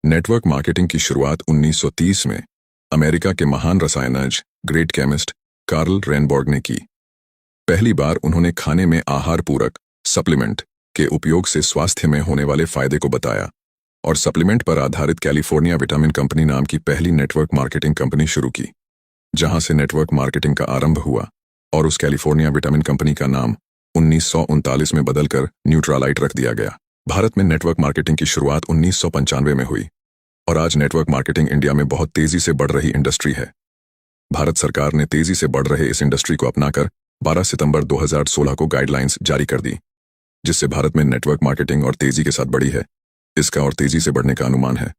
Network marketing की शुरुआत 1930 में अमेरिका के महान रसायनज्ञ ग्रेट केमिस्ट कार्ल रेनबॉर्ग ने की। पहली बार उन्होंने खाने में आहार पूरक सप्लीमेंट के उपयोग से स्वास्थ्य में होने वाले फायदे को बताया और सप्लीमेंट पर आधारित कैलिफोर्निया विटामिन कंपनी नाम की पहली नेटवर्क मार्केटिंग कंपनी शुरू की, जहां से नेटवर्क मार्केटिंग का आरंभ हुआ और उस कैलिफोर्निया विटामिन कंपनी का नाम 1939 में बदलकर न्यूट्रालाइट रख दिया गया। भारत में नेटवर्क मार्केटिंग की शुरुआत 1995 में हुई और आज नेटवर्क मार्केटिंग इंडिया में बहुत तेजी से बढ़ रही इंडस्ट्री है। भारत सरकार ने तेजी से बढ़ रहे इस इंडस्ट्री को अपनाकर 12 सितंबर 2016 को गाइडलाइंस जारी कर दी, जिससे भारत में नेटवर्क मार्केटिंग और तेजी के साथ बढ़ी है। इसका और तेजी से बढ़ने का अनुमान है।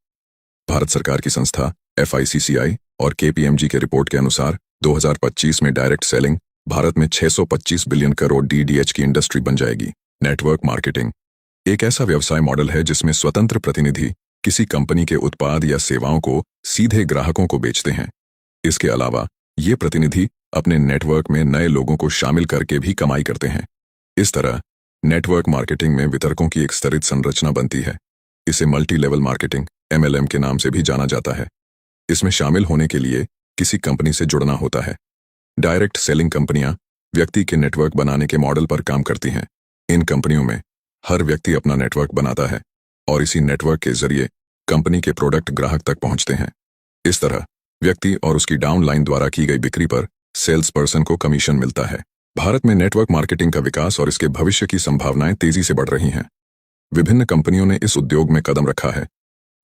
भारत सरकार की संस्था FICCI और KPMG के रिपोर्ट के अनुसार 2025 में डायरेक्ट सेलिंग भारत में 625 बिलियन करोड़ DDH की इंडस्ट्री बन जाएगी। नेटवर्क मार्केटिंग एक ऐसा व्यवसाय मॉडल है जिसमें स्वतंत्र प्रतिनिधि किसी कंपनी के उत्पाद या सेवाओं को सीधे ग्राहकों को बेचते हैं। इसके अलावा ये प्रतिनिधि अपने नेटवर्क में नए लोगों को शामिल करके भी कमाई करते हैं। इस तरह नेटवर्क मार्केटिंग में वितरकों की एक स्तरित संरचना बनती है। इसे मल्टी लेवल मार्केटिंग MLM के नाम से भी जाना जाता है। इसमें शामिल होने के लिए किसी कंपनी से जुड़ना होता है। डायरेक्ट सेलिंग कंपनियां व्यक्ति के नेटवर्क बनाने के मॉडल पर काम करती हैं। इन कंपनियों में हर व्यक्ति अपना नेटवर्क बनाता है और इसी नेटवर्क के जरिए कंपनी के प्रोडक्ट ग्राहक तक पहुंचते हैं। इस तरह व्यक्ति और उसकी डाउनलाइन द्वारा की गई बिक्री पर सेल्स पर्सन को कमीशन मिलता है। भारत में नेटवर्क मार्केटिंग का विकास और इसके भविष्य की संभावनाएं तेजी से बढ़ रही हैं। विभिन्न कंपनियों ने इस उद्योग में कदम रखा है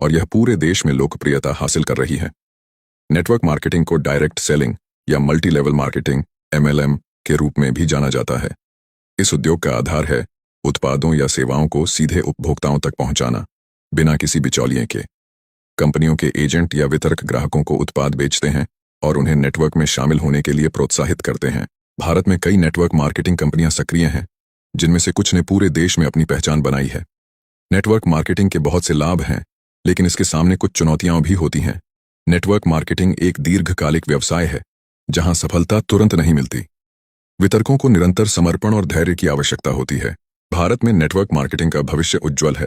और यह पूरे देश में लोकप्रियता हासिल कर रही है। नेटवर्क मार्केटिंग को डायरेक्ट सेलिंग या मल्टी लेवल मार्केटिंग MLM के रूप में भी जाना जाता है। इस उद्योग का आधार है उत्पादों या सेवाओं को सीधे उपभोक्ताओं तक पहुंचाना, बिना किसी बिचौलिए के। कंपनियों के एजेंट या वितरक ग्राहकों को उत्पाद बेचते हैं और उन्हें नेटवर्क में शामिल होने के लिए प्रोत्साहित करते हैं। भारत में कई नेटवर्क मार्केटिंग कंपनियां सक्रिय हैं, जिनमें से कुछ ने पूरे देश में अपनी पहचान बनाई है। नेटवर्क मार्केटिंग के बहुत से लाभ हैं, लेकिन इसके सामने कुछ चुनौतियां भी होती हैं। नेटवर्क मार्केटिंग एक दीर्घकालिक व्यवसाय है, जहां सफलता तुरंत नहीं मिलती। वितरकों को निरंतर समर्पण और धैर्य की आवश्यकता होती है। भारत में नेटवर्क मार्केटिंग का भविष्य उज्ज्वल है।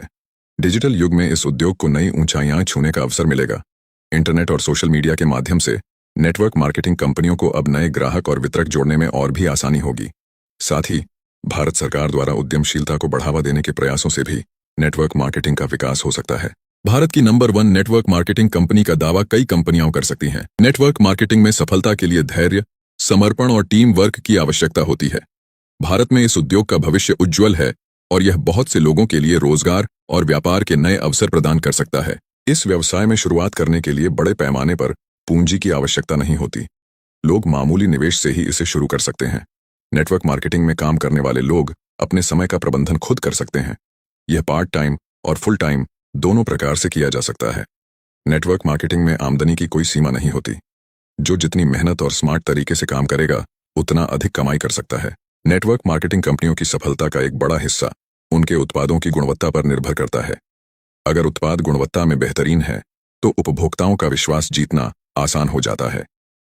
डिजिटल युग में इस उद्योग को नई ऊंचाइयां छूने का अवसर मिलेगा। इंटरनेट और सोशल मीडिया के माध्यम से नेटवर्क मार्केटिंग कंपनियों को अब नए ग्राहक और वितरक जोड़ने में और भी आसानी होगी। साथ ही भारत सरकार द्वारा उद्यमशीलता को बढ़ावा देने के प्रयासों से भी नेटवर्क मार्केटिंग का विकास हो सकता है। भारत की नंबर 1 नेटवर्क मार्केटिंग कंपनी का दावा कई कंपनियां कर सकती हैं। नेटवर्क मार्केटिंग में सफलता के लिए धैर्य, समर्पण और टीम वर्क की आवश्यकता होती है। भारत में इस उद्योग का भविष्य उज्ज्वल है और यह बहुत से लोगों के लिए रोजगार और व्यापार के नए अवसर प्रदान कर सकता है। इस व्यवसाय में शुरुआत करने के लिए बड़े पैमाने पर पूंजी की आवश्यकता नहीं होती। लोग मामूली निवेश से ही इसे शुरू कर सकते हैं। नेटवर्क मार्केटिंग में काम करने वाले लोग अपने समय का प्रबंधन खुद कर सकते हैं। यह पार्ट टाइम और फुल टाइम दोनों प्रकार से किया जा सकता है। नेटवर्क मार्केटिंग में आमदनी की कोई सीमा नहीं होती। जो जितनी मेहनत और स्मार्ट तरीके से काम करेगा, उतना अधिक कमाई कर सकता है। नेटवर्क मार्केटिंग कंपनियों की सफलता का एक बड़ा हिस्सा उनके उत्पादों की गुणवत्ता पर निर्भर करता है। अगर उत्पाद गुणवत्ता में बेहतरीन है, तो उपभोक्ताओं का विश्वास जीतना आसान हो जाता है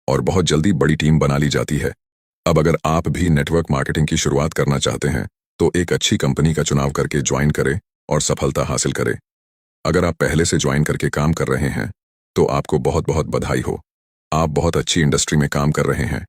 और बहुत जल्दी बड़ी टीम बना ली जाती है। अब अगर आप भी नेटवर्क मार्केटिंग की शुरुआत करना चाहते हैं, तो एक अच्छी कंपनी का चुनाव करके ज्वाइन करें और सफलता हासिल करें। अगर आप पहले से ज्वाइन करके काम कर रहे हैं, तो आपको बहुत बहुत बधाई हो। आप बहुत अच्छी इंडस्ट्री में काम कर रहे हैं।